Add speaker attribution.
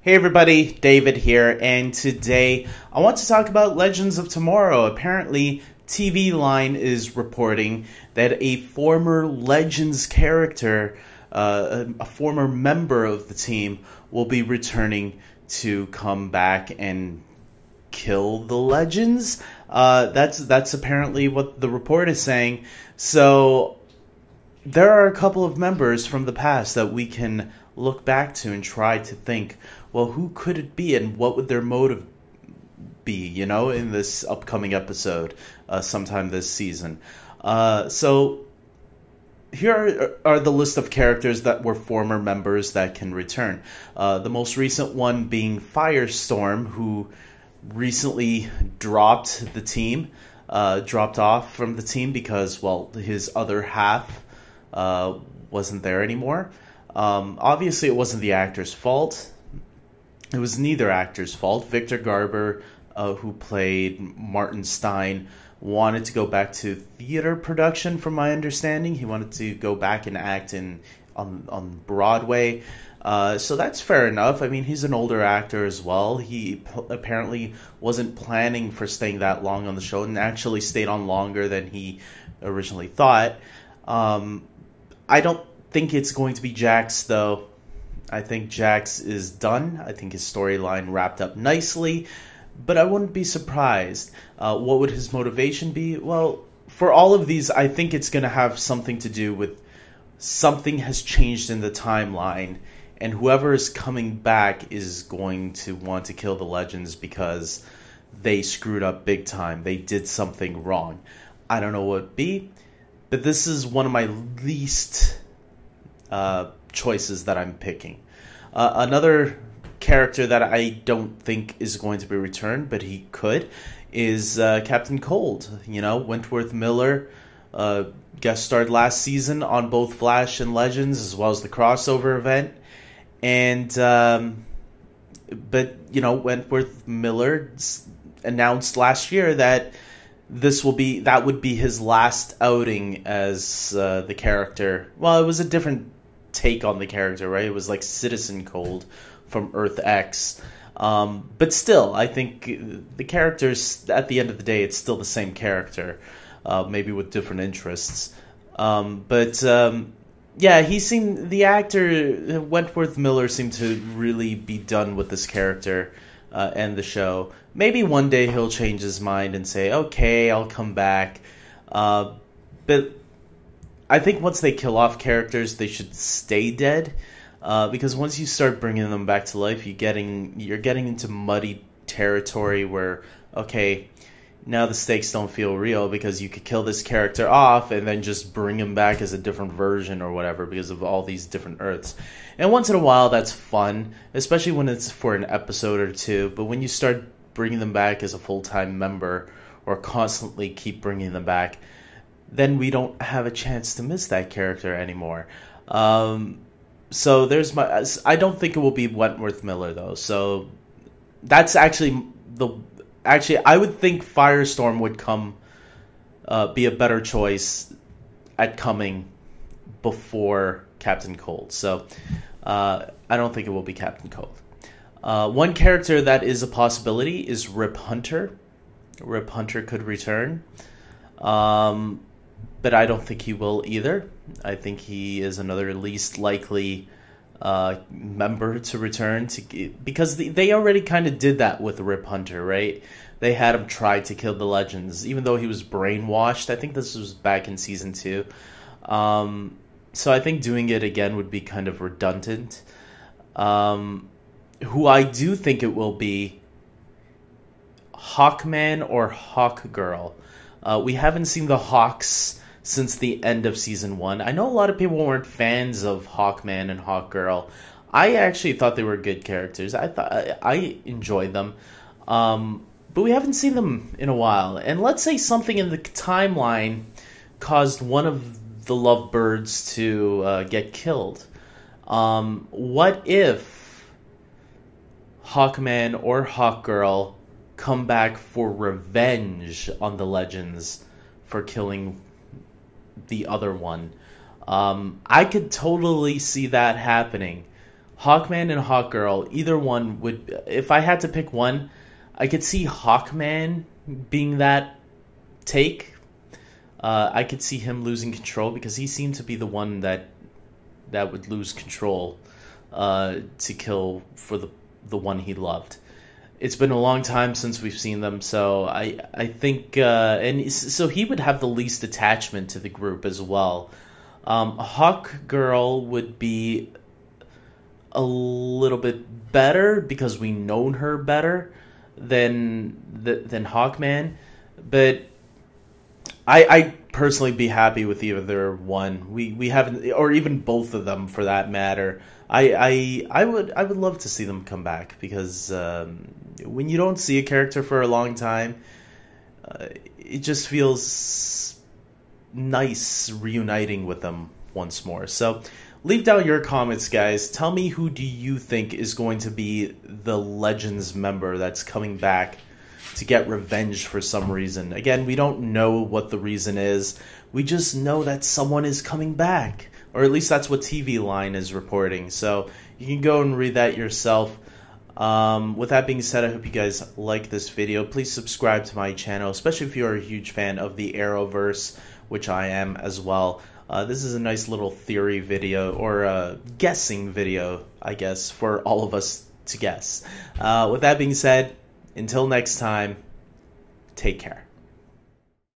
Speaker 1: Hey everybody, David here, and today I want to talk about Legends of Tomorrow. Apparently, TV Line is reporting that a former Legends character, a former member of the team, will be returning to come back and kill the Legends. That's apparently what the report is saying. So there are a couple of members from the past that we can look back to and try to think, well, who could it be and what would their motive be, in this upcoming episode sometime this season. So here are the list of characters that were former members that can return. The most recent one being Firestorm, who recently dropped off from the team because, well, his other half wasn't there anymore. Obviously, it wasn't the actor's fault. It was neither actor's fault. Victor Garber, who played Martin Stein, wanted to go back to theater production, from my understanding. He wanted to go back and act on Broadway. So that's fair enough. I mean, he's an older actor as well. He apparently wasn't planning for staying that long on the show and actually stayed on longer than he originally thought. I don't think it's going to be Jax, though. I think Jax is done. I think his storyline wrapped up nicely, but I wouldn't be surprised. What would his motivation be? Well, for all of these, I think it's going to have something to do with something has changed in the timeline, and whoever is coming back is going to want to kill the Legends because they screwed up big time. They did something wrong. I don't know what it would be, but this is one of my least choices that I'm picking. Another character that I don't think is going to be returned, but he could, is Captain Cold. Wentworth Miller guest starred last season on both Flash and Legends, as well as the crossover event. And Wentworth Miller announced last year that that would be his last outing as the character. Well, it was a different take on the character, right? It was like Citizen Cold from Earth X. But still, I think the characters, at the end of the day, it's still the same character, maybe with different interests. The actor, Wentworth Miller, seemed to really be done with this character and the show. Maybe one day he'll change his mind and say, okay, I'll come back. But I think once they kill off characters, they should stay dead. Because once you start bringing them back to life, you're getting into muddy territory where, okay, now the stakes don't feel real because you could kill this character off and then just bring him back as a different version or whatever because of all these different Earths. And once in a while, that's fun, especially when it's for an episode or two. But when you start bringing them back as a full-time member or constantly keep bringing them back, then we don't have a chance to miss that character anymore. So I don't think it will be Wentworth Miller, though. So that's actually I would think Firestorm would be a better choice at coming before Captain Cold. So I don't think it will be Captain Cold. One character that is a possibility is Rip Hunter. Rip Hunter could return. But I don't think he will either. I think he is another least likely member to return because they already kind of did that with Rip Hunter, right? They had him try to kill the Legends, even though he was brainwashed. I think this was back in season 2. So I think doing it again would be kind of redundant. Who I do think it will be, Hawkman or Hawkgirl. We haven't seen the Hawks since the end of season 1. I know a lot of people weren't fans of Hawkman and Hawkgirl. I actually thought they were good characters. I enjoyed them. But we haven't seen them in a while. And let's say something in the timeline caused one of the lovebirds to get killed. What if Hawkman or Hawkgirl come back for revenge on the Legends for killing the other one? I could totally see that happening. Hawkman and Hawkgirl, either one would. If I had to pick one, I could see Hawkman being that take. I could see him losing control because he seemed to be the one that would lose control to kill for the one he loved. It's been a long time since we've seen them, so I think and so he would have the least attachment to the group as well. Hawkgirl would be a little bit better because we known her better than Hawkman, but I personally be happy with either one. We haven't, or even both of them for that matter. I would love to see them come back because when you don't see a character for a long time, it just feels nice reuniting with them once more. So leave down your comments, guys. Tell me, who do you think is going to be the Legends member that's coming back to get revenge for some reason? Again, we don't know what the reason is. We just know that someone is coming back. Or at least that's what TV Line is reporting. So you can go and read that yourself. With that being said, I hope you guys like this video. Please subscribe to my channel, especially if you're a huge fan of the Arrowverse, which I am as well. This is a nice little theory video, or a guessing video, I guess, for all of us to guess. With that being said, until next time, take care.